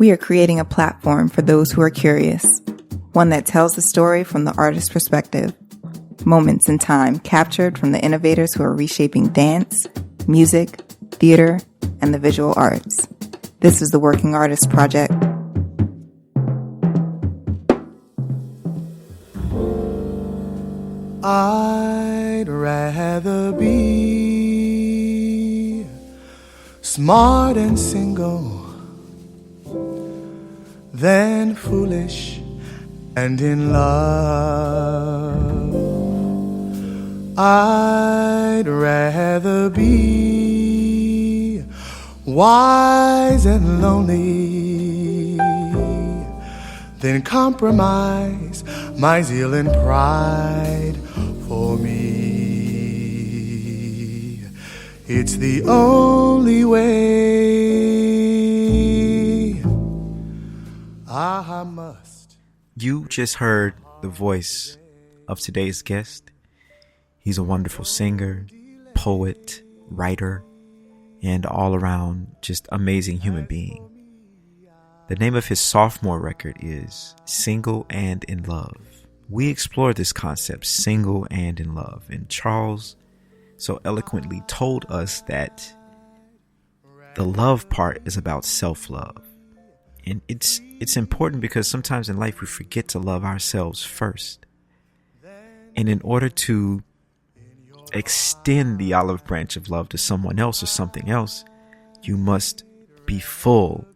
We are creating a platform for those who are curious, one that tells the story from the artist's perspective. Moments in time captured from the innovators who are reshaping dance, music, theater, and the visual arts. This is the Working Artist Project. I'd rather be smart and single than foolish and in love. I'd rather be wise and lonely than compromise my zeal and pride for me. It's the only way I must. You just heard the voice of today's guest. He's a wonderful singer, poet, writer, and all around just amazing human being. The name of his sophomore record is Single and in Love. We explore this concept, single and in love, and Charles so eloquently told us that the love part is about self-love. And it's important because sometimes in life we forget to love ourselves first. And in order to extend the olive branch of love to someone else or something else, you must be full.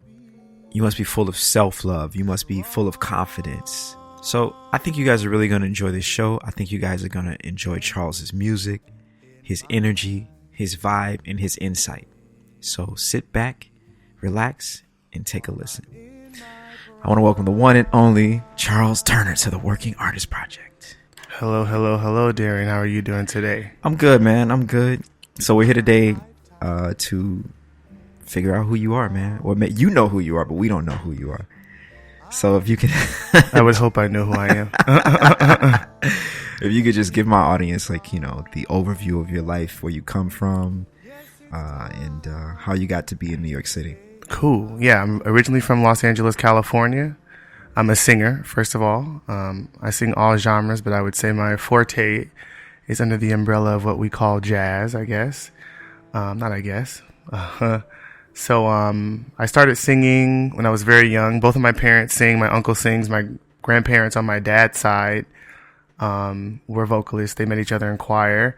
You must be full of self-love. You must be full of confidence. So I think you guys are really going to enjoy this show. I think you guys are going to enjoy Charles's music, his energy, his vibe, and his insight. So sit back, relax, and take a listen. I want to welcome the one and only Charles Turner to the Working Artist Project. Hello, Darren. How are you doing today? I'm good, man. I'm good. So we're here today to figure out who you are, man. Well, you know who you are, but we don't know who you are. So if you could... I would hope I know who I am. If you could just give my audience, the overview of your life, where you come from, and how you got to be in New York City. Cool. Yeah, I'm originally from Los Angeles, California. I'm a singer, first of all. I sing all genres, but I would say my forte is under the umbrella of what we call jazz, I guess. Not I guess. So I started singing when I was very young. Both of my parents sing. My uncle sings. My grandparents on my dad's side were vocalists. They met each other in choir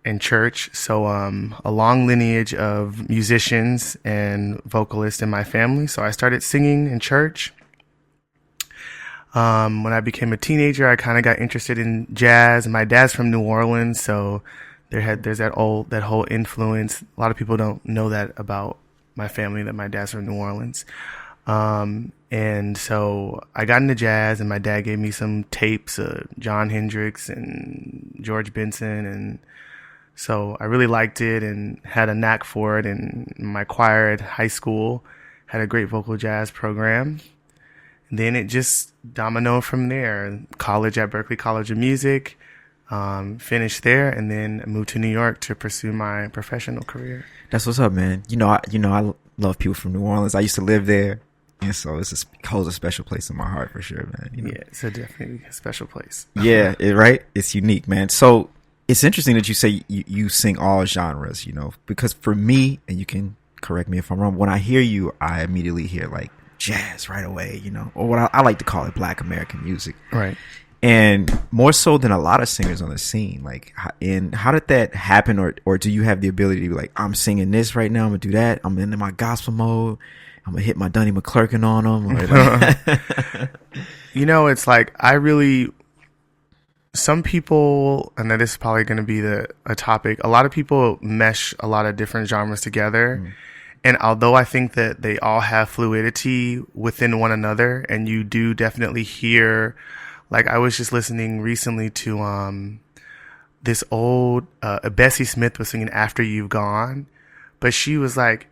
and church. So a long lineage of musicians and vocalists in my family. So I started singing in church. When I became a teenager, I kind of got interested in jazz. My dad's from New Orleans, so there's that whole influence. A lot of people don't know that about my family, that my dad's from New Orleans. And so I got into jazz, and my dad gave me some tapes of John Hendricks and George Benson, and so I really liked it and had a knack for it. And my choir at high school had a great vocal jazz program. And then it just dominoed from there. College at Berklee College of Music, finished there, and then moved to New York to pursue my professional career. That's what's up, man. I love people from New Orleans. I used to live there, and so it holds a special place in my heart for sure, man. Yeah, it's definitely a special place. Yeah, right? It's unique, man. So it's interesting that you say you sing all genres, because for me, and you can correct me if I'm wrong, when I hear you, I immediately hear jazz right away, or what I like to call it Black American music. Right. And more so than a lot of singers on the scene. How did that happen? Or do you have the ability to be like, I'm singing this right now, I'm going to do that, I'm in my gospel mode, I'm going to hit my Donnie McClurkin on them? It's some people, and that is probably going to be a topic, a lot of people mesh a lot of different genres together. Mm. And although I think that they all have fluidity within one another, and you do definitely hear, I was just listening recently to this old Bessie Smith was singing After You've Gone, but she was like,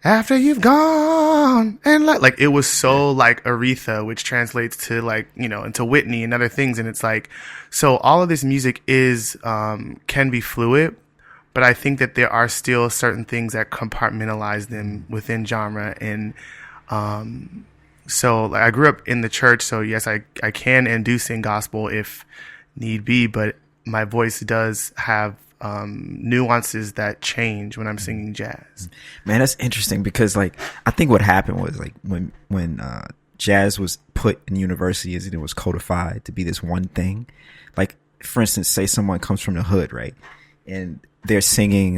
after you've gone, and it was so Aretha, which translates to into Whitney and other things. And it's so all of this music is can be fluid, but I think that there are still certain things that compartmentalize them within genre. And So like, I grew up in the church, so yes, I can and do sing gospel if need be, but my voice does have nuances that change when I'm singing jazz. Man, that's interesting because like I think what happened was like when jazz was put in universities and it was codified to be this one thing. Like for instance, say someone comes from the hood, right? And they're singing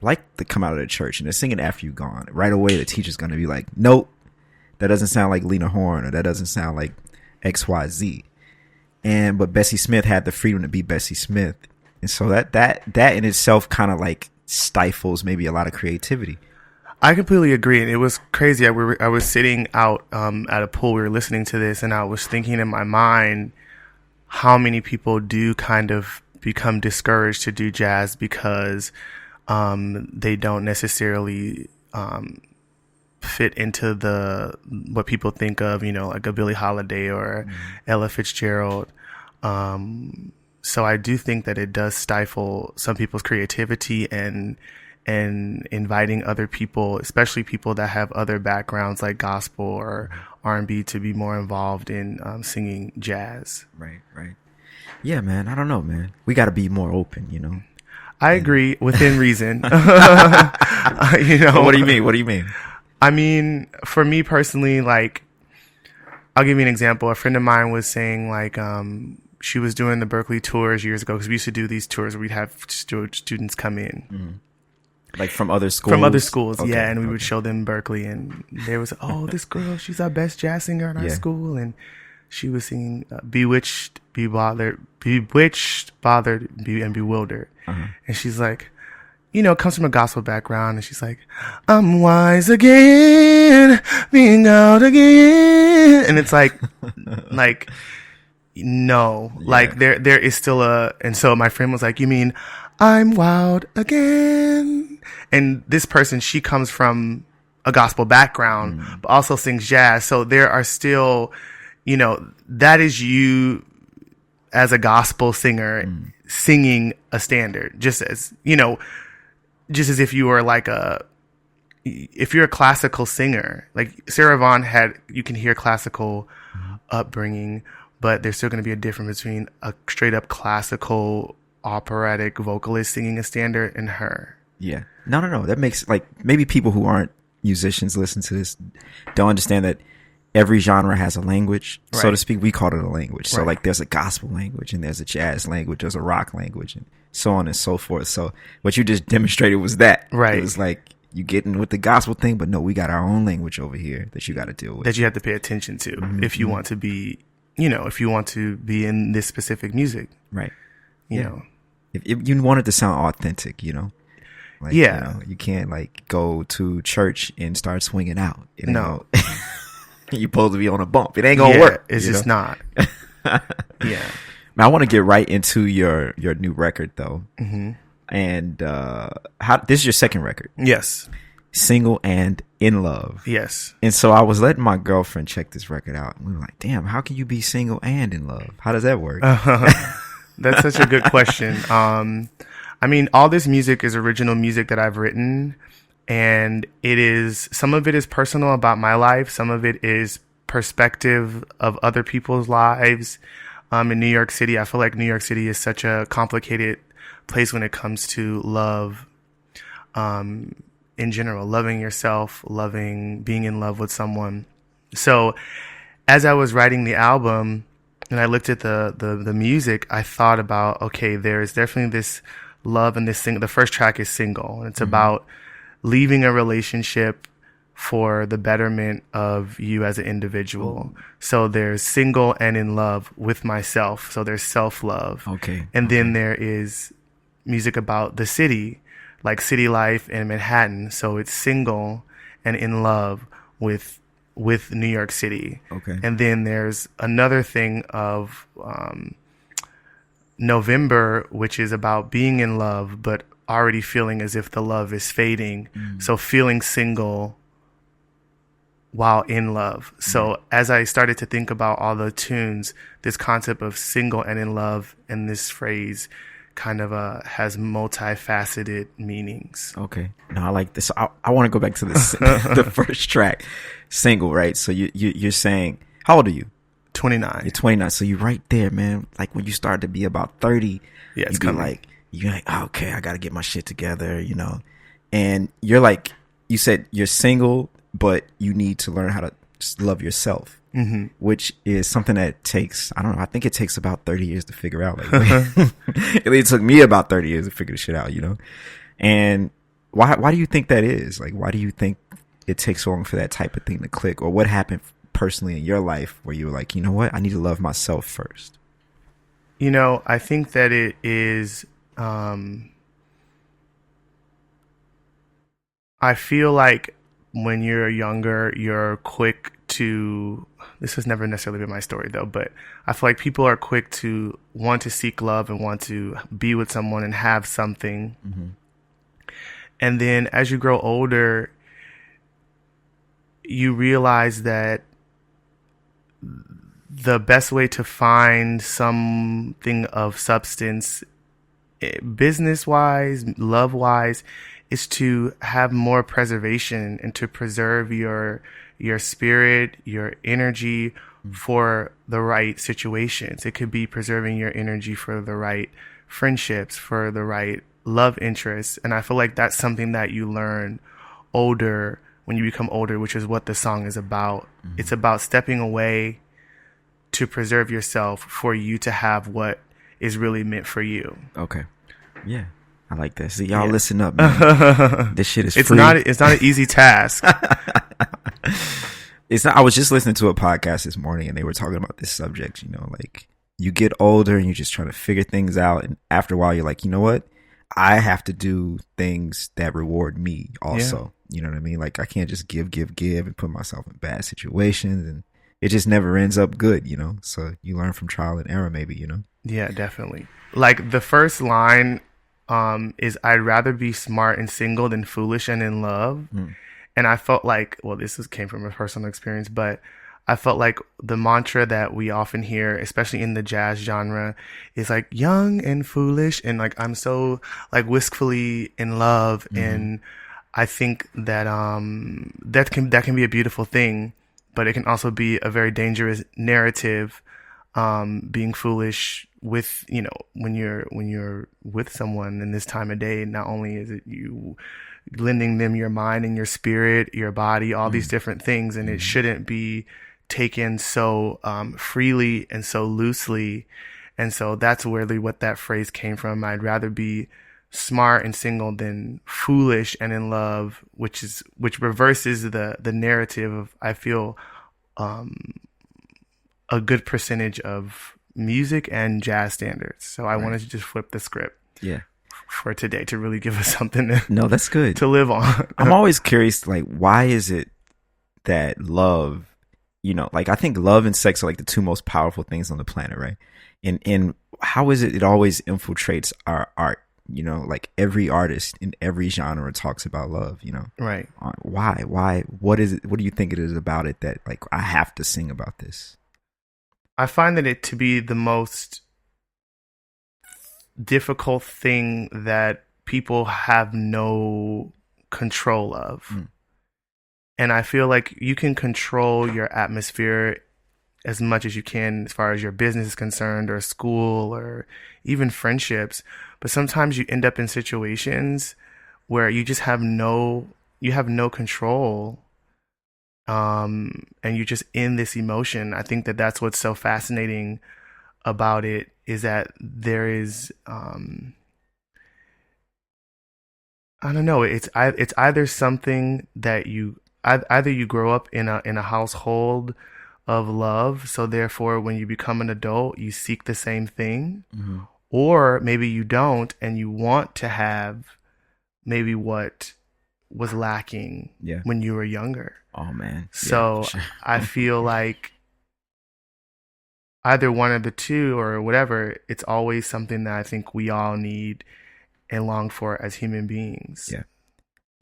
like they come out of the church and they're singing After You Gone. Right away the teacher's gonna be like, nope, that doesn't sound like Lena Horne, or that doesn't sound like XYZ. But Bessie Smith had the freedom to be Bessie Smith. And so that in itself kind of like stifles maybe a lot of creativity. I completely agree. And it was crazy. I was sitting out at a pool. We were listening to this, and I was thinking in my mind how many people do kind of become discouraged to do jazz because they don't necessarily fit into what people think of, like a Billie Holiday or Ella Fitzgerald. So I do think that it does stifle some people's creativity and inviting other people, especially people that have other backgrounds like gospel or R&B, to be more involved in singing jazz. Right. Yeah, man. I don't know, man. We got to be more open, I agree, within reason. What do you mean? I mean, for me personally, like, I'll give you an example. A friend of mine was saying, like, she was doing the Berkeley tours years ago, because we used to do these tours where we'd have students come in. Mm-hmm. Like from other schools? From other schools, okay, yeah. And we would show them Berkeley, and there was, this girl, she's our best jazz singer in our school. And she was singing Bewitched, Bothered, and Bewildered. Uh-huh. And she's like, comes from a gospel background, and she's like, I'm wise again, being out again. And it's like, no, like there is still and so my friend was like, you mean I'm wild again? And this person, she comes from a gospel background, but also sings jazz. So there are still, that is you as a gospel singer singing a standard, just as if you were like if you're a classical singer, like Sarah Vaughan you can hear classical upbringing, but there's still going to be a difference between a straight up classical operatic vocalist singing a standard and her. Yeah. No. That makes, like, maybe people who aren't musicians listen to this don't understand that every genre has a language, so to speak. We call it a language. So like there's a gospel language and there's a jazz language, there's a rock language, and so on and so forth. So what you just demonstrated was that. Right. It was like you getting with the gospel thing, but no, we got our own language over here that you got to deal with. That you have to pay attention to if you want to be, if you want to be in this specific music. Right. You know. If you want it to sound authentic, Like, you can't like go to church and start swinging out. No. You're supposed to be on a bump. It ain't gonna work. It's just not. Yeah. I want to get right into your new record though. Mm-hmm. And this is your second record? Yes. Single and In Love. Yes. And so I was letting my girlfriend check this record out, and we were like, "Damn, how can you be single and in love? How does that work?" That's such a good question. I mean, all this music is original music that I've written, and some of it is personal about my life. Some of it is perspective of other people's lives. In New York City, I feel like New York City is such a complicated place when it comes to love. In general, loving yourself, being in love with someone. So as I was writing the album and I looked at the music, I thought about, okay, there is definitely this love in this thing. The first track is Single, and it's about leaving a relationship for the betterment of you as an individual. So there's single and in love with myself. So there's self-love. Okay. And then there is music about the city, like city life in Manhattan. So it's single and in love with New York City. Okay. And then there's another thing of November, which is about being in love, but already feeling as if the love is fading. So feeling single while in love. So as I started to think about all the tunes, this concept of single and in love and this phrase kind of has multifaceted meanings. Okay. No, I like this. I want to go back to this the first track, Single, right? So you're saying, how old are you? 29. You're 29. So you're right there, man. Like when you start to be about 30, yeah, it's you're like, oh, okay, I got to get my shit together, you know? And you're like, you said you're single, but you need to learn how to just love yourself. Mm-hmm. Which is something that takes, I don't know, I think it takes about 30 years to figure out. Like, it took me about 30 years to figure this shit out, you know? And why do you think that is? Like, why do you think it takes so long for that type of thing to click? Or what happened personally in your life where you were like, you know what, I need to love myself first? You know, I think that it is, I feel like when you're younger, you're quick to, this has never necessarily been my story though, but I feel like people are quick to want to seek love and want to be with someone and have something. Mm-hmm. And then as you grow older, you realize that the best way to find something of substance, business-wise, love-wise, is to have more preservation and to preserve your spirit, your energy for the right situations. It could be preserving your energy for the right friendships, for the right love interests. And I feel like that's something that you learn older, when you become older, which is what the song is about. Mm-hmm. It's about stepping away to preserve yourself for you to have what is really meant for you. Okay. Yeah. I like that. So y'all listen up, man. This shit is free. It's not an easy task. It's not. I was just listening to a podcast this morning and they were talking about this subject, you know, like you get older and you're just trying to figure things out. And after a while, you're like, you know what? I have to do things that reward me also. Yeah. You know what I mean? Like I can't just give and put myself in bad situations, and it just never ends up good, you know? So you learn from trial and error maybe, you know? Yeah, definitely. Like the first line is I'd rather be smart and single than foolish and in love. Mm. And I felt like, well, came from a personal experience, but I felt like the mantra that we often hear, especially in the jazz genre, is like young and foolish. And like, I'm so like wistfully in love. Mm-hmm. And I think that, that can be a beautiful thing, but it can also be a very dangerous narrative. Being foolish with, you know, when you're with someone in this time of day, not only is it you lending them your mind and your spirit, your body, all these different things, and it shouldn't be taken so freely and so loosely. And so that's really what that phrase came from. I'd rather be smart and single than foolish and in love, which reverses the narrative of, I feel, a good percentage of music and jazz standards. So I wanted to just flip the script. Yeah. For today to really give us something that's good to live on. I'm always curious, like, why is it that love, you know, like I think love and sex are like the two most powerful things on the planet, right? And how is it always infiltrates our art, you know, like every artist in every genre talks about love, you know? Right. Why, what is it, what do you think it is about it that like I have to sing about this? I find that it to be the most difficult thing that people have no control of. Mm. And I feel like you can control your atmosphere as much as you can as far as your business is concerned, or school, or even friendships. But sometimes you end up in situations where you just have no control. And you're just in this emotion. I think that that's what's so fascinating about it, is that there is, I don't know. It's either something that either you grow up in a household of love, so therefore when you become an adult, you seek the same thing, mm-hmm. or maybe you don't, and you want to have maybe what was lacking when you were younger. Oh man. So sure. I feel like either one of the two or whatever, it's always something that I think we all need and long for as human beings. Yeah.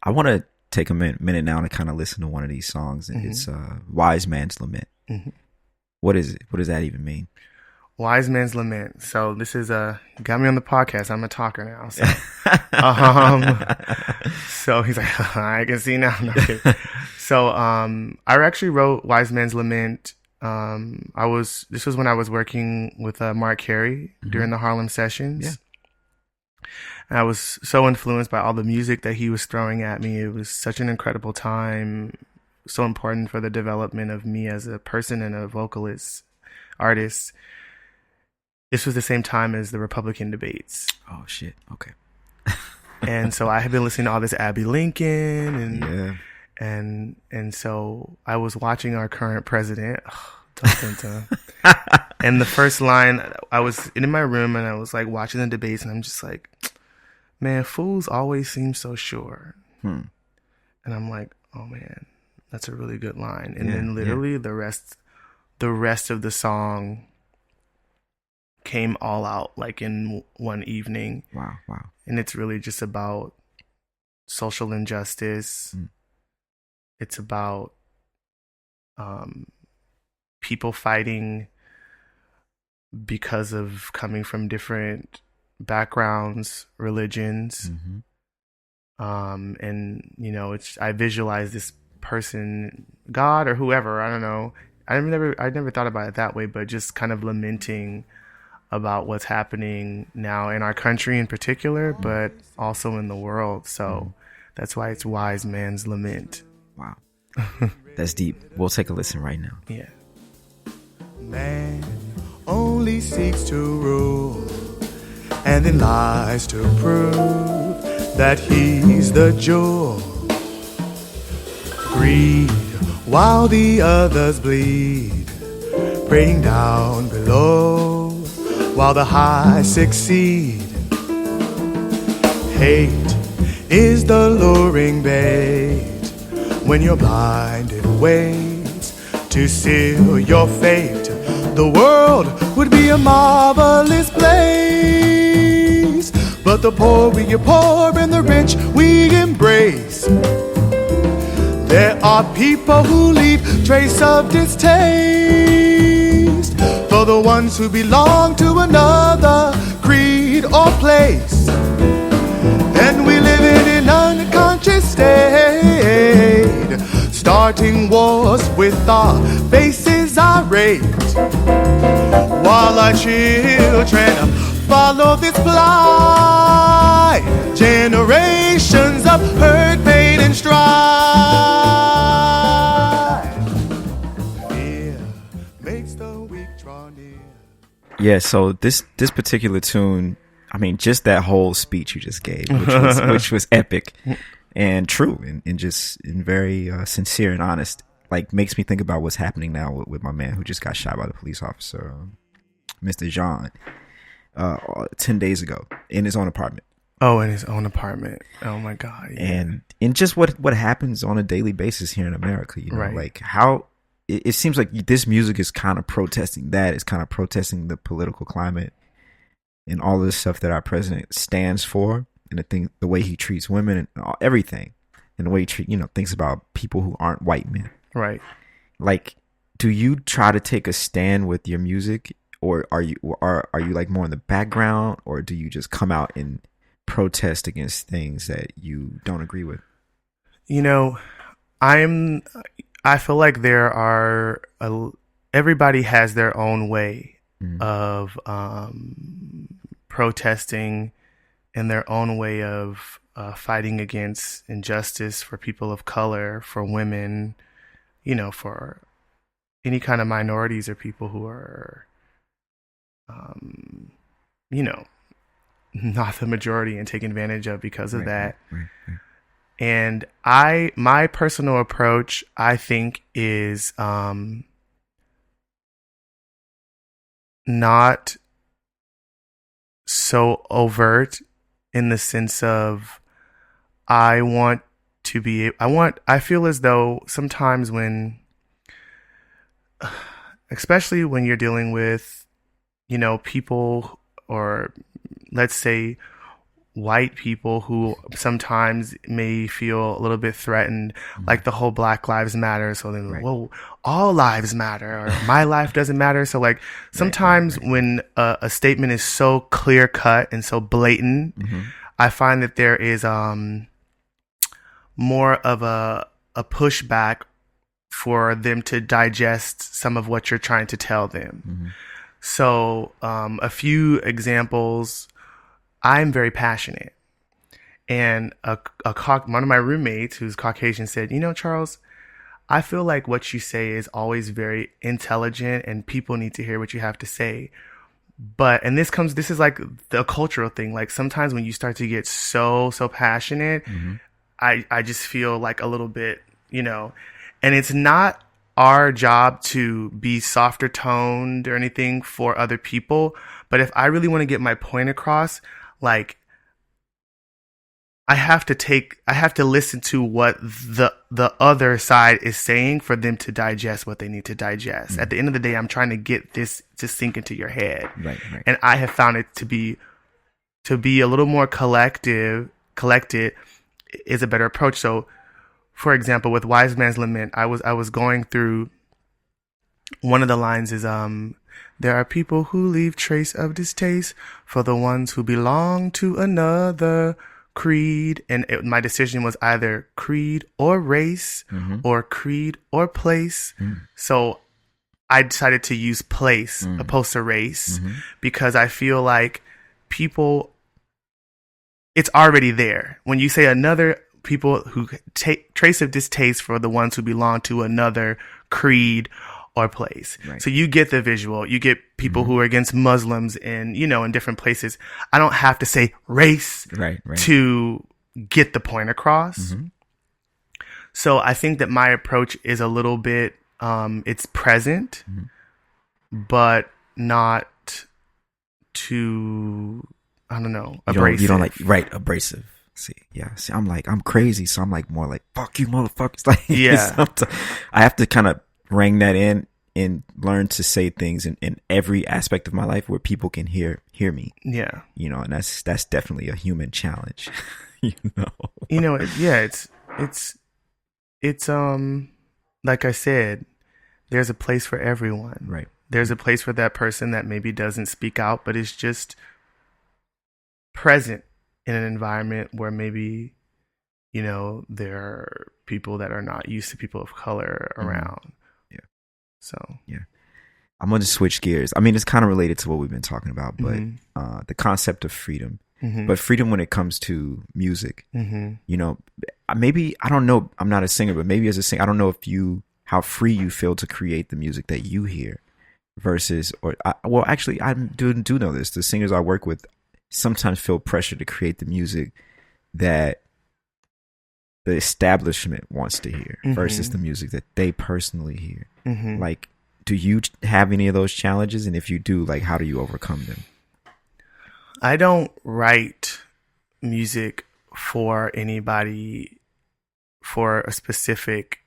I want to take a minute now to kind of listen to one of these songs, and mm-hmm. it's Wise Man's Lament. Mm-hmm. What is it? What does that even mean? Wise Man's Lament. So this is you got me on the podcast. I'm a talker now. So, so he's like, I can see now. No, kidding. So, I actually wrote Wise Man's Lament. This was when I was working with Mark Carey during the Harlem sessions. Yeah. And I was so influenced by all the music that he was throwing at me. It was such an incredible time, so important for the development of me as a person and a vocalist, artist. This was the same time as the Republican debates. Oh shit. Okay. And so I had been listening to all this Abby Lincoln and so I was watching our current president. And the first line, I was in my room and I was like watching the debates and I'm just like, man, fools always seem so sure. And I'm like, oh man, that's a really good line. And then literally the rest of the song came all out like in one evening. Wow. And it's really just about social injustice. It's about people fighting because of coming from different backgrounds, religions. And I visualize this person, God or whoever, I don't know. I never thought about it that way, but just kind of lamenting about what's happening now in our country in particular, but also in the world. So that's why it's Wise Man's Lament. Wow. That's deep. We'll take a listen right now. Yeah. Man only seeks to rule and then lies to prove that he's the jewel. Greed while the others bleed, praying down below while the high succeed. Hate is the luring bait when your blinded waits to seal your fate. The world would be a marvelous place, but the poor we abhor and the rich we embrace. There are people who leave trace of distaste for the ones who belong to another creed or place. And we live in an unconscious state, starting wars with our faces irate, while our children follow this blind generations of hurt, pain, and strife. Fear makes the weak draw near. Yeah, so this particular tune, I mean, just that whole speech you just gave, which was epic and true and just very sincere and honest, like makes me think about what's happening now with my man who just got shot by the police officer, Mr. Jean, 10 days ago in his own apartment. Oh, in his own apartment. Oh my God. Yeah. And just what happens on a daily basis here in America, right. Like how it seems like this music is kind of protesting that. It's kind of protesting the political climate and all of the stuff that our president stands for, and the way he treats women and everything, and the way he thinks about people who aren't white men. Right. Like, do you try to take a stand with your music, or are you like more in the background, or do you just come out and protest against things that you don't agree with? I feel like there are everybody has their own way of protesting, and their own way of fighting against injustice for people of color, for women, for any kind of minorities or people who are, not the majority and taken advantage of because of that. Right. And my personal approach, I think, is not so overt, in the sense of I feel as though sometimes especially when you're dealing with, people, or let's say white people who sometimes may feel a little bit threatened, like the whole Black Lives Matter. So then, whoa, all lives matter, or my life doesn't matter. So like sometimes when a statement is so clear cut and so blatant, I find that there is more of a pushback for them to digest some of what you're trying to tell them. So a few examples. I'm very passionate, and one of my roommates who's Caucasian said, you know, Charles, I feel like what you say is always very intelligent and people need to hear what you have to say. But, and this is like the cultural thing. Like sometimes when you start to get so passionate, I just feel like a little bit, you know, and it's not our job to be softer toned or anything for other people. But if I really want to get my point across, like I have to listen to what the other side is saying for them to digest what they need to digest. At the end of the day, I'm trying to get this to sink into your head. Right. And I have found it to be a little more collected is a better approach. So for example, with Wise Man's Lament, I was going through, one of the lines is, there are people who leave trace of distaste for the ones who belong to another creed. And my decision was either creed or race, or creed or place. So I decided to use place opposed to race, because I feel like people, it's already there. When you say another, people who take trace of distaste for the ones who belong to another creed or place. So you get the visual. You get people who are against Muslims in different places. I don't have to say race to get the point across. So I think that my approach is a little bit, it's present, but not too, I don't know, abrasive. You don't like, abrasive. See, I'm crazy. So I'm like more like, fuck you, motherfuckers. Like, I have to kind of rein that in and learn to say things in every aspect of my life where people can hear me. Yeah. And that's definitely a human challenge. It's like I said, there's a place for everyone. Right. There's a place for that person that maybe doesn't speak out, but is just present in an environment where maybe, there are people that are not used to people of color around. Yeah. So, yeah. I'm going to switch gears. I mean, it's kind of related to what we've been talking about, but the concept of freedom, but freedom when it comes to music, maybe, I don't know, I'm not a singer, but maybe as a singer, I don't know how free you feel to create the music that you hear versus, actually, I do know this. The singers I work with sometimes feel pressure to create the music that the establishment wants to hear versus the music that they personally hear. Like, do you have any of those challenges? And if you do, like, how do you overcome them? I don't write music for anybody for a specific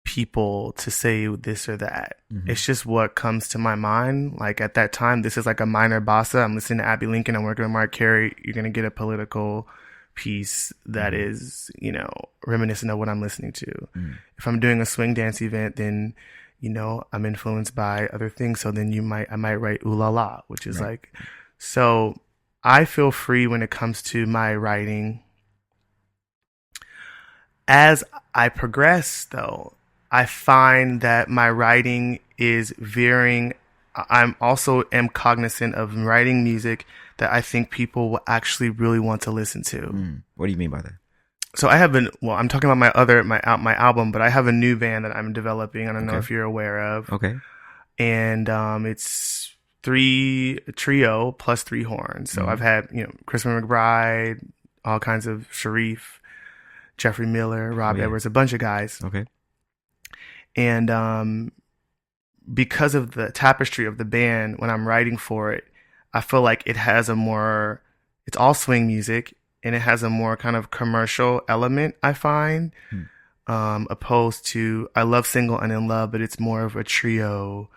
people to say this or that. It's just what comes to my mind. Like at that time, this is like a minor bossa. I'm listening to Abby Lincoln. I'm working with Mark Carey. You're going to get a political piece that is, reminiscent of what I'm listening to. If I'm doing a swing dance event, then, I'm influenced by other things. So then I might write Ooh La La, which is like, so I feel free when it comes to my writing. As I progress though, I find that my writing is veering. I'm also cognizant of writing music that I think people will actually really want to listen to. What do you mean by that? So I have I'm talking about my album, but I have a new band that I'm developing. I don't know if you're aware of. Okay. And it's a trio plus 3 horns. So I've had, Christopher McBride, all kinds of Sharif, Jeffrey Miller, Rob Edwards, a bunch of guys. Okay. And because of the tapestry of the band, when I'm writing for it, I feel like it's all swing music, and it has a more kind of commercial element, I find, opposed to, I love Single and In Love, but it's more of a trio.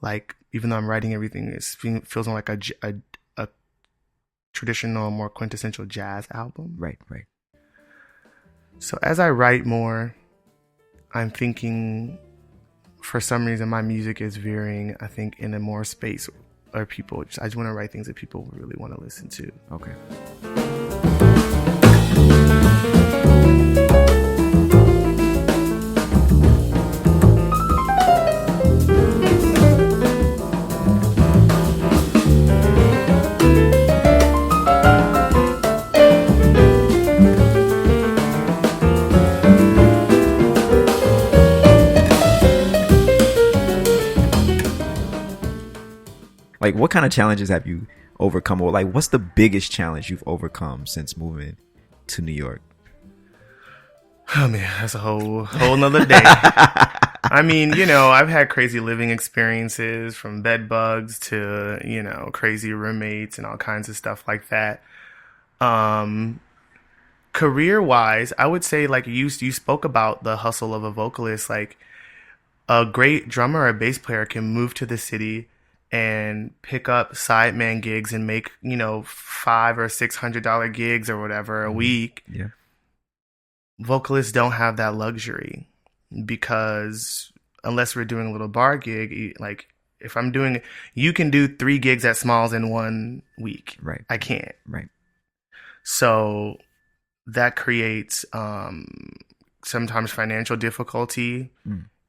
Like, even though I'm writing everything, it feels more like traditional, more quintessential jazz album. Right. So as I write more, I'm thinking, for some reason, my music is veering, I think, in a more space or I just want to write things that people really want to listen to. Okay. Like, what kind of challenges have you overcome? Or like, what's the biggest challenge you've overcome since moving to New York? Oh man, that's a whole nother day. I mean, I've had crazy living experiences, from bed bugs to, crazy roommates and all kinds of stuff like that. Career wise, I would say, like, you spoke about the hustle of a vocalist. Like, a great drummer or bass player can move to the city and pick up sideman gigs and make, $500 or $600 gigs or whatever a week. Yeah. Vocalists don't have that luxury, because unless we're doing a little bar gig, like if I'm doing, you can do 3 gigs at Smalls in 1 week. Right. I can't. Right. So that creates sometimes financial difficulty.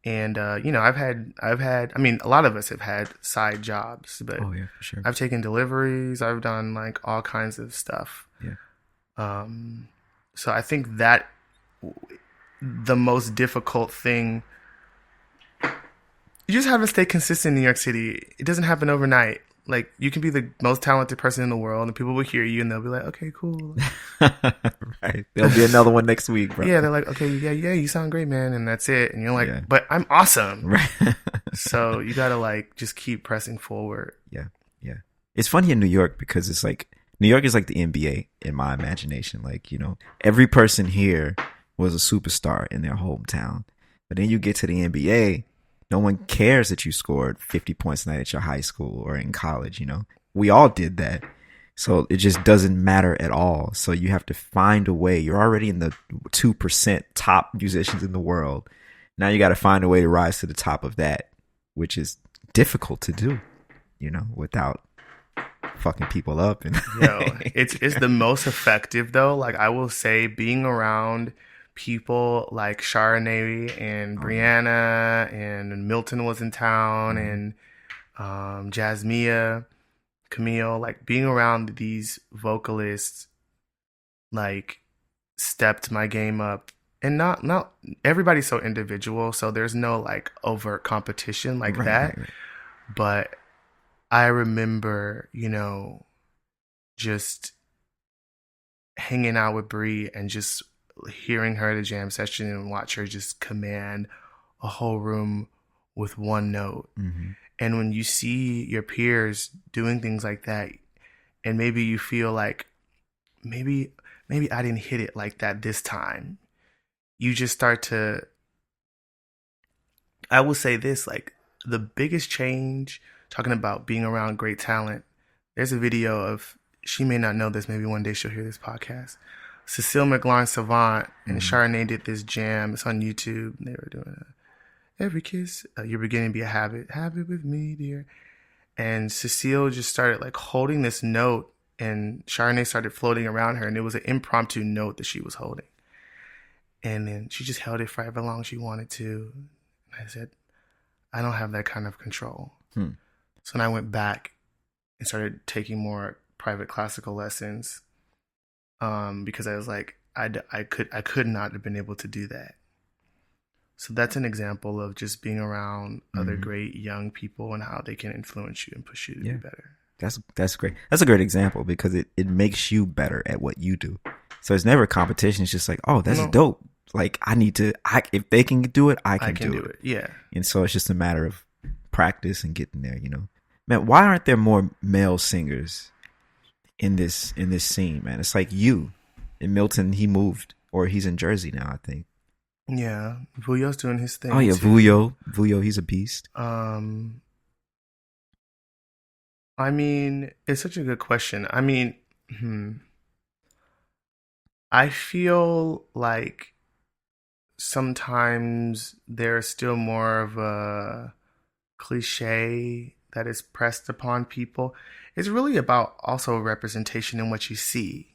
And, I've had, I mean, a lot of us have had side jobs, but Oh yeah, for sure. I've taken deliveries. I've done like all kinds of stuff. Yeah. So I think that the most difficult thing, you just have to stay consistent in New York City. It doesn't happen overnight. Like, you can be the most talented person in the world and people will hear you and they'll be like, okay, cool. Right. There'll be another one next week, bro. Yeah, they're like, okay, yeah, you sound great, man. And that's it. And you're like, Yeah. but I'm awesome. Right. So you got to like just keep pressing forward. Yeah. It's funny in New York because it's like, New York is like the NBA in my imagination. Like, every person here was a superstar in their hometown. But then you get to the NBA, no one cares that you scored 50 points a night at your high school or in college, We all did that. So it just doesn't matter at all. So you have to find a way. You're already in the 2% top musicians in the world. Now you got to find a way to rise to the top of that, which is difficult to do, without fucking people up. And it's the most effective though. Like, I will say, being around people like Charnay and Brianna and Milton was in town, and Jasmia, Camille, like being around these vocalists, like, stepped my game up. And not everybody's so individual, so there's no like overt competition like that. Right. But I remember, just hanging out with Bree and just hearing her at a jam session and watch her just command a whole room with one note. Mm-hmm. And when you see your peers doing things like that, and maybe you feel like maybe I didn't hit it like that this time, you just start to, I will say this, like, the biggest change, talking about being around great talent, there's a video of, she may not know this, maybe one day she'll hear this podcast, Cecile McLaurin Savant and Charnay did this jam. It's on YouTube. They were doing every kiss, you're beginning to be a habit with me, dear. And Cecile just started like holding this note, and Charnay started floating around her, and it was an impromptu note that she was holding. And then she just held it for however long she wanted to. And I said, I don't have that kind of control. So then I went back and started taking more private classical lessons, because I was like, I could not have been able to do that. So that's an example of just being around other great young people and how they can influence you and push you to be better. That's great. That's a great example, because it makes you better at what you do. So it's never a competition. It's just like, oh, that's dope. Like, if they can do it, I can do it. Yeah. And so it's just a matter of practice and getting there, Man, why aren't there more male singers in this scene, man? It's like you. In Milton, he moved, or he's in Jersey now, I think. Yeah. Vuyo's doing his thing. Oh yeah, too. Vuyo, he's a beast. I mean, it's such a good question. I mean, I feel like sometimes there's still more of a cliche that is pressed upon people. It's really about also representation in what you see.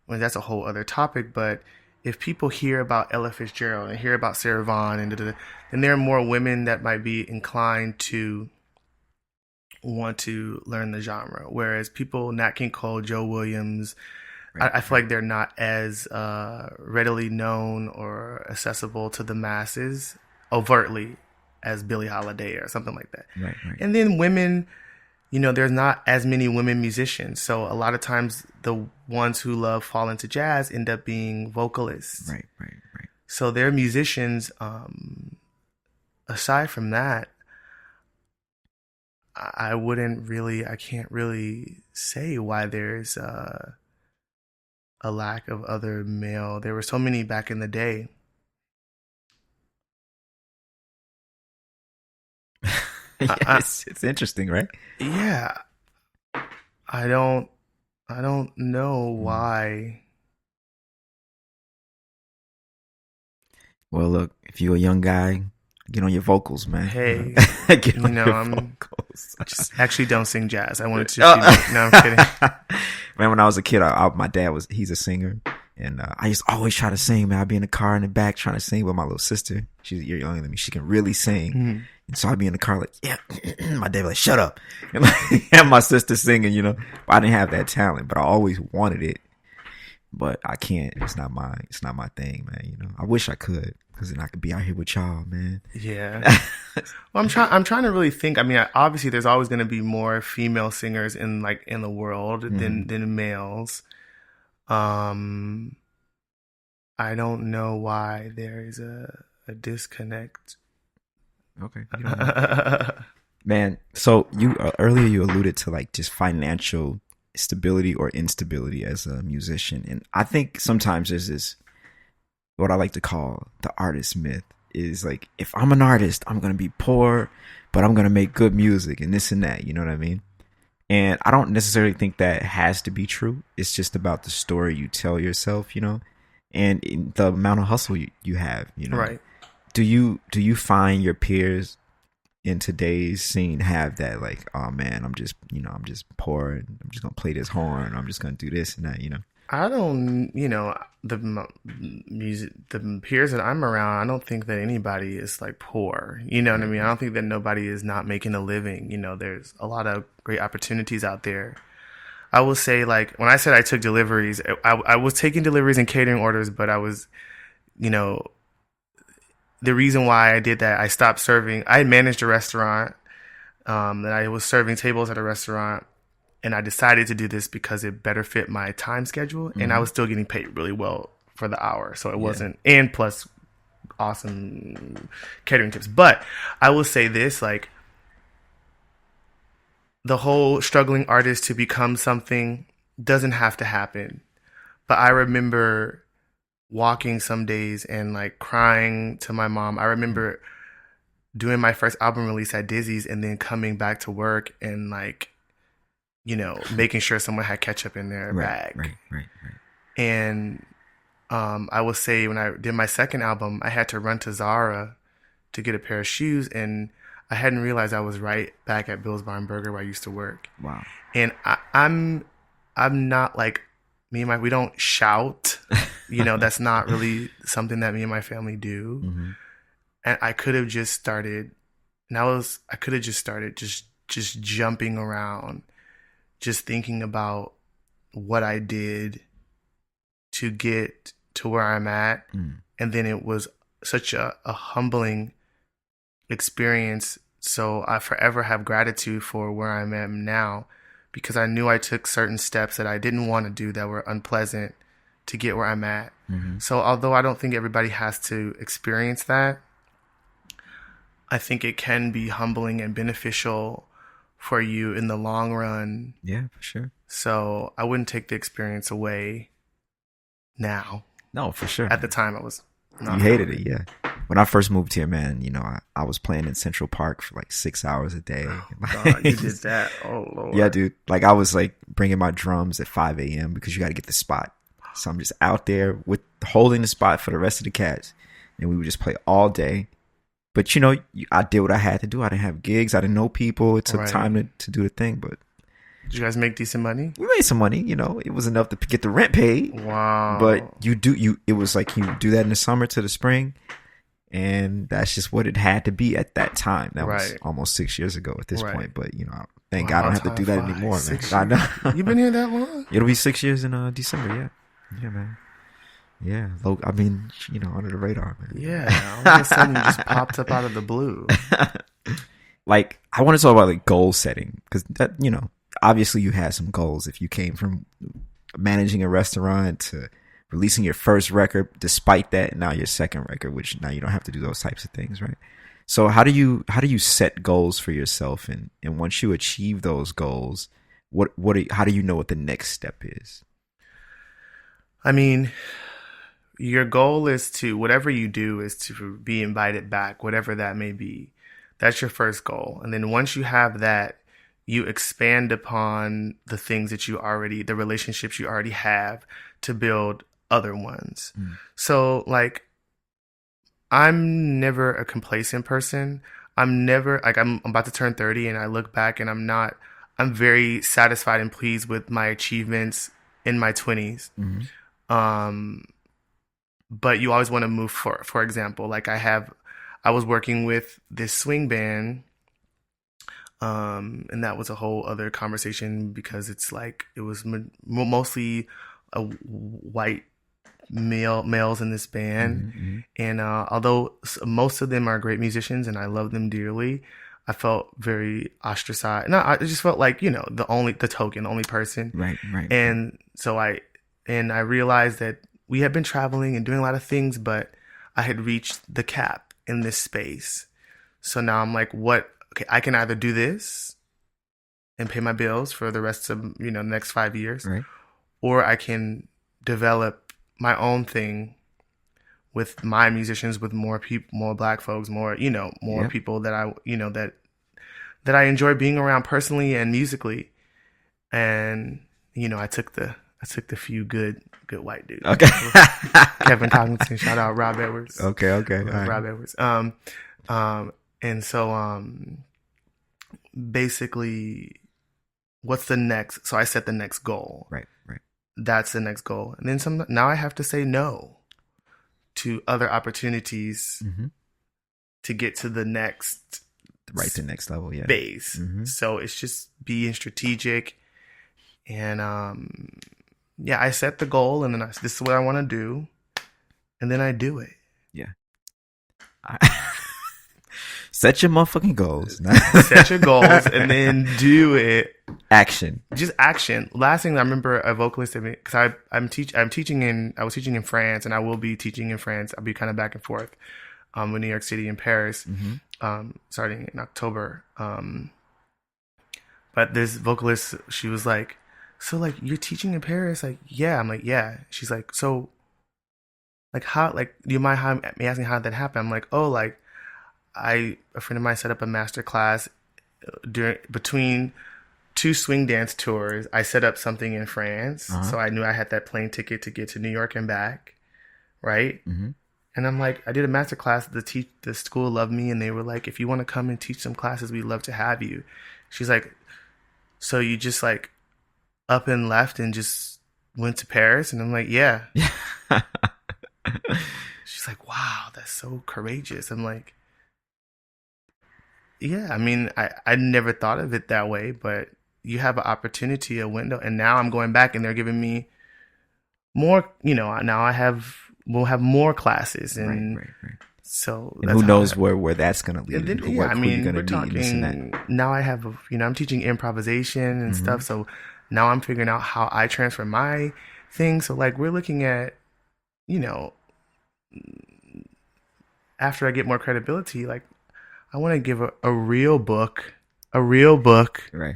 Well, that's a whole other topic, but if people hear about Ella Fitzgerald and hear about Sarah Vaughan, then there are more women that might be inclined to want to learn the genre. Whereas people, Nat King Cole, Joe Williams, I feel like they're not as readily known or accessible to the masses overtly as Billie Holiday or something like that. Right. And then women, there's not as many women musicians. So a lot of times the ones who fall into jazz end up being vocalists. Right. So they're musicians. Aside from that, I can't really say why there's a lack of other male. There were so many back in the day. It's interesting, right? Yeah. I don't know why. Well, look, if you're a young guy, get on your vocals, man. Hey, get on your vocals. Just actually don't sing jazz. I wanted to. No, I'm kidding. Man, when I was a kid, my dad he's a singer, and I used to always try to sing. Man, I'd be in the car in the back trying to sing with my little sister. She's a year younger than me. She can really sing. Mm-hmm. And so I'd be in the car like, yeah. My dad would be like, shut up. And my sister singing, But I didn't have that talent, but I always wanted it. But I can't. It's not my thing, man. I wish I could, because then I could be out here with y'all, man. Yeah. Well, I'm trying to really think. I mean, obviously, there's always going to be more female singers in the world than males. I don't know why there is a disconnect. Okay. Man, so you earlier you alluded to just financial stability or instability as a musician, and I think sometimes there's this what I like to call the artist myth is if I'm an artist, I'm gonna be poor, but I'm gonna make good music and this and that, you know what I mean? And I don't necessarily think that has to be true. It's just about the story you tell yourself, and the amount of hustle you have, Right. Do you find your peers in today's scene have that oh man, I'm just poor and I'm just gonna play this horn, I'm just gonna do this and that, I don't, the peers that I'm around, I don't think that anybody is poor. You know what I mean? I don't think that nobody is not making a living. There's a lot of great opportunities out there. I will say, when I said I took deliveries, I was taking deliveries and catering orders, but I was, the reason why I did that, I stopped serving. I had managed a restaurant, and I was serving tables at a restaurant, and I decided to do this because it better fit my time schedule, and I was still getting paid really well for the hour. So it wasn't, and plus awesome catering tips. But I will say this, the whole struggling artist to become something doesn't have to happen. But I remember walking some days and crying to my mom. I remember doing my first album release at Dizzy's and then coming back to work and making sure someone had ketchup in their bag. Right. And I will say when I did my second album, I had to run to Zara to get a pair of shoes, and I hadn't realized I was right back at Bill's Barn Burger where I used to work. Wow. And I'm not me and we don't shout. That's not really something that me and my family do. Mm-hmm. And I could have just started, just jumping around, just thinking about what I did to get to where I'm at. And then it was such a humbling experience. So I forever have gratitude for where I am now, because I knew I took certain steps that I didn't want to do that were unpleasant to get where I'm at. Mm-hmm. So although I don't think everybody has to experience that, I think it can be humbling and beneficial for you in the long run. Yeah, for sure. So I wouldn't take the experience away now. No, for sure. At the time I was not. You hated it, yeah. when I first moved here, man, you know, I was playing in Central Park for like 6 hours a day. Oh, God, you did that. Oh, Lord. Yeah, dude. Like I was like bringing my drums at 5 a.m. because you got to get the spot. So I'm just out there with holding the spot for the rest of the cats. And we would just play all day. But, you know, I did what I had to do. I didn't have gigs. I didn't know people. It took time to do the thing. But did you guys make decent money? we made some money. You know, it was enough to get the rent paid. Wow. But it was like you do that in the summer to the spring. And that's just what it had to be at that time. That was almost 6 years ago at this point. But, you know, thank God I don't have to do that anymore, man. I know. You've been here that long? It'll be 6 years in December, yeah. Yeah, man. Yeah, I mean, you know, under the radar, man. Yeah, all of a sudden you just popped up out of the blue. Like, I want to talk about like goal setting because that, you know, obviously you had some goals if you came from managing a restaurant to releasing your first record. Despite that, now your second record, which now you don't have to do those types of things, right? So how do you set goals for yourself, and once you achieve those goals, how do you know what the next step is? I mean, your goal is to, whatever you do is to be invited back, whatever that may be. That's your first goal. And then once you have that, you expand upon the things that the relationships you already have to build other ones. So like, I'm never a complacent person. I'm about to turn 30 and I look back and I'm very satisfied and pleased with my achievements in my 20s. But you always want to move for example, like I was working with this swing band, and that was a whole other conversation because it's like, it was mostly white males in this band. And although most of them are great musicians and I love them dearly, I felt very ostracized. No, I just felt like, you know, the only person. Right. And so I realized that we had been traveling and doing a lot of things, but I had reached the cap in this space. So now I'm like, okay, I can either do this and pay my bills for the rest of, you know, the next 5 years, or I can develop my own thing with my musicians, with more people, more Black folks, more, you know, more people that I, you know, that I enjoy being around personally and musically. And, you know, I took the few good white dudes. Okay. Kevin Congleton, shout out Rob Edwards. Okay. Rob Edwards. And so basically, what's the next? So I set the next goal. Right. That's the next goal. And then now I have to say no to other opportunities to get to the next the next level, base. So it's just being strategic. And I set the goal, and then this is what I want to do, and then I do it. Yeah. Set your motherfucking goals. Set your goals, and then do it. Action. Just action. Last thing I remember, a vocalist, because I was teaching in France, and I will be teaching in France. I'll be kind of back and forth with New York City and Paris, starting in October. But this vocalist, she was like, so like, you're teaching in Paris? Like, yeah. I'm like, yeah. She's like, so like, how, like, do you mind me asking how that happened? I'm like, oh, like, a friend of mine set up a master class between two swing dance tours. I set up something in France. So I knew I had that plane ticket to get to New York and back. Right. And I'm like, I did a master class. The school loved me. And they were like, if you want to come and teach some classes, we'd love to have you. She's like, so you just like up and left and just went to Paris? And I'm like, yeah. She's like, wow, that's so courageous. I'm like, yeah, I mean, I never thought of it that way, but you have an opportunity, a window, and now I'm going back and they're giving me more, you know, now we'll have more classes. And right. So and who knows where that's going to lead. Then, yeah, I mean, we're talking, now I have, I'm teaching improvisation and stuff. So now I'm figuring out how I transfer my thing. So like, we're looking at, after I get more credibility, like I want to give a real book, right,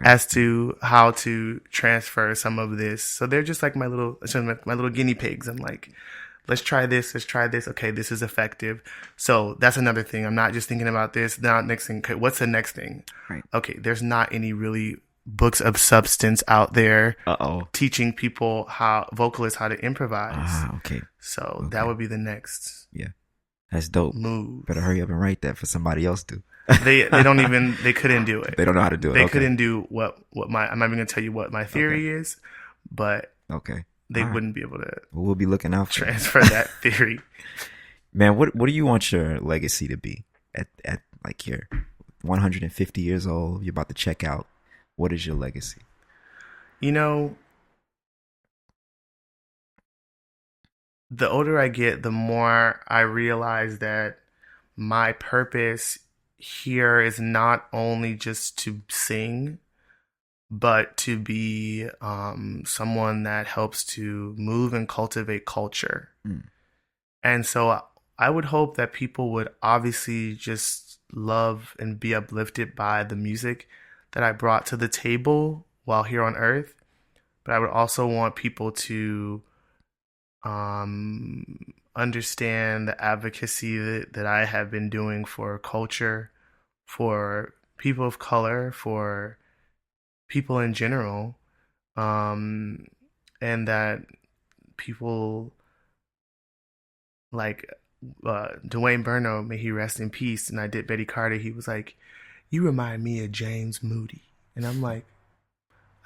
as to how to transfer some of this. So they're just like my little guinea pigs. I'm like, let's try this. Okay, this is effective. So that's another thing. I'm not just thinking about this. Now, next thing, okay, what's the next thing? Right. Okay, there's not any really books of substance out there teaching people vocalists how to improvise. Okay. So that would be the next. Yeah. That's dope. Move. Better hurry up and write that for somebody else to. They couldn't do it. They don't know how to do it. They couldn't do what I'm not even going to tell you what my theory is, but they wouldn't be able to. We'll be looking out for transfer that theory. Man, what do you want your legacy to be at like you're 150 years old, you're about to check out? What is your legacy? You know, the older I get, the more I realize that my purpose here is not only just to sing, but to be someone that helps to move and cultivate culture. And so I would hope that people would obviously just love and be uplifted by the music that I brought to the table while here on Earth. But I would also want people to understand the advocacy that I have been doing for culture, for people of color, for people in general, and that people like Dwayne Burno, may he rest in peace, and I did Betty Carter, he was like, you remind me of James Moody. And I'm like,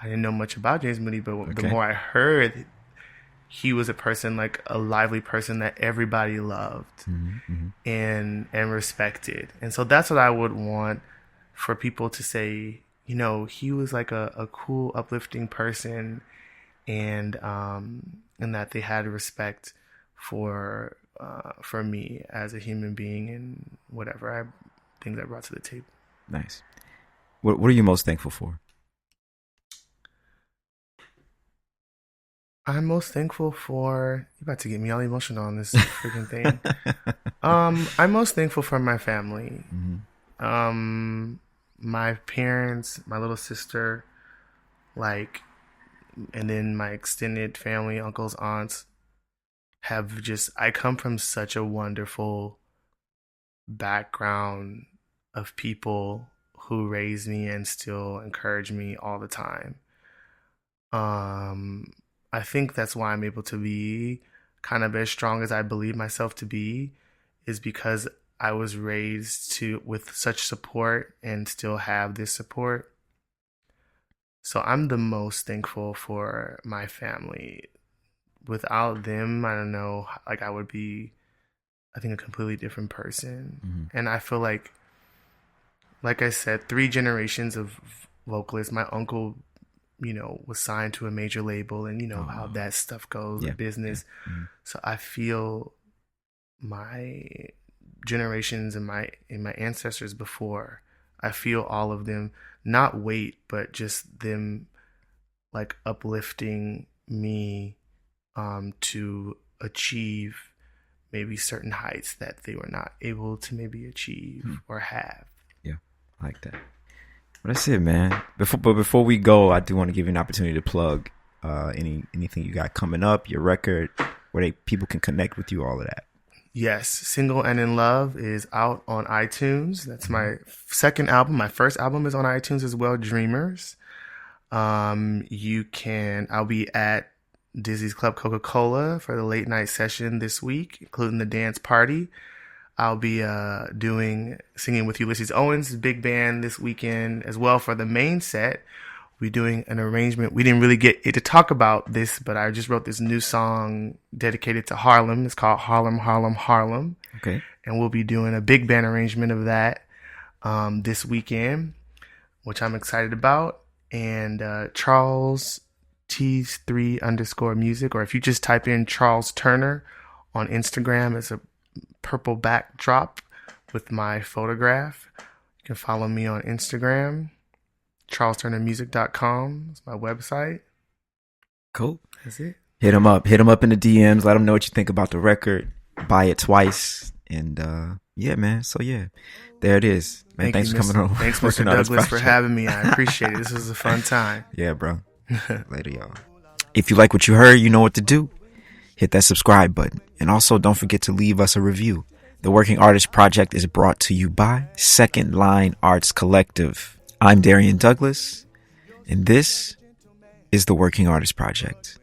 I didn't know much about James Moody, but the more I heard, he was a person, like a lively person that everybody loved and respected. And so that's what I would want for people to say, you know, he was like a cool, uplifting person, and that they had respect for me as a human being and whatever things I brought to the table. Nice. What are you most thankful for? I'm most thankful for... You're about to get me all emotional on this freaking thing. I'm most thankful for my family. My parents, my little sister, and then my extended family, uncles, aunts, I come from such a wonderful background of people who raised me and still encourage me all the time. I think that's why I'm able to be kind of as strong as I believe myself to be, is because I was raised with such support and still have this support. So I'm the most thankful for my family. Without them, I don't know, like I would be, I think, a completely different person. And I feel like I said, 3 generations of vocalists. My uncle, you know, was signed to a major label, and you know how that stuff goes, business. So I feel my generations and my ancestors before, I feel all of them, not weight, but just them like uplifting me to achieve maybe certain heights that they were not able to maybe achieve or have. Yeah, I like that. Well, that's it, man. Before we go, I do want to give you an opportunity to plug anything you got coming up, your record, where people can connect with you, all of that. Yes, Single and in Love is out on iTunes. That's my second album. My first album is on iTunes as well, Dreamers. I'll be at Dizzy's Club Coca-Cola for the late night session this week, including the dance party. I'll be singing with Ulysses Owens' big band this weekend as well for the main set. We're doing an arrangement. We didn't really get to talk about this, but I just wrote this new song dedicated to Harlem. It's called Harlem, Harlem, Harlem. Okay. And we'll be doing a big band arrangement of that this weekend, which I'm excited about. And Charles T3_music, or if you just type in Charles Turner on Instagram, it's a purple backdrop with my photograph. You can follow me on Instagram. CharlesTurnerMusic.com is my website. Cool. That's it. Hit him up in the DMs. Let him know what you think about the record. Buy it twice. And yeah, man. So yeah, there it is. Man, thanks for coming on. Thanks, Mr. Douglas, for having me. I appreciate it. This was a fun time. Yeah, bro. Later, y'all. If you like what you heard, you know what to do. hit that subscribe button. And also don't forget to leave us a review. The Working Artist Project is brought to you by Second Line Arts Collective. I'm Darian Douglas, and this is the Working Artist Project.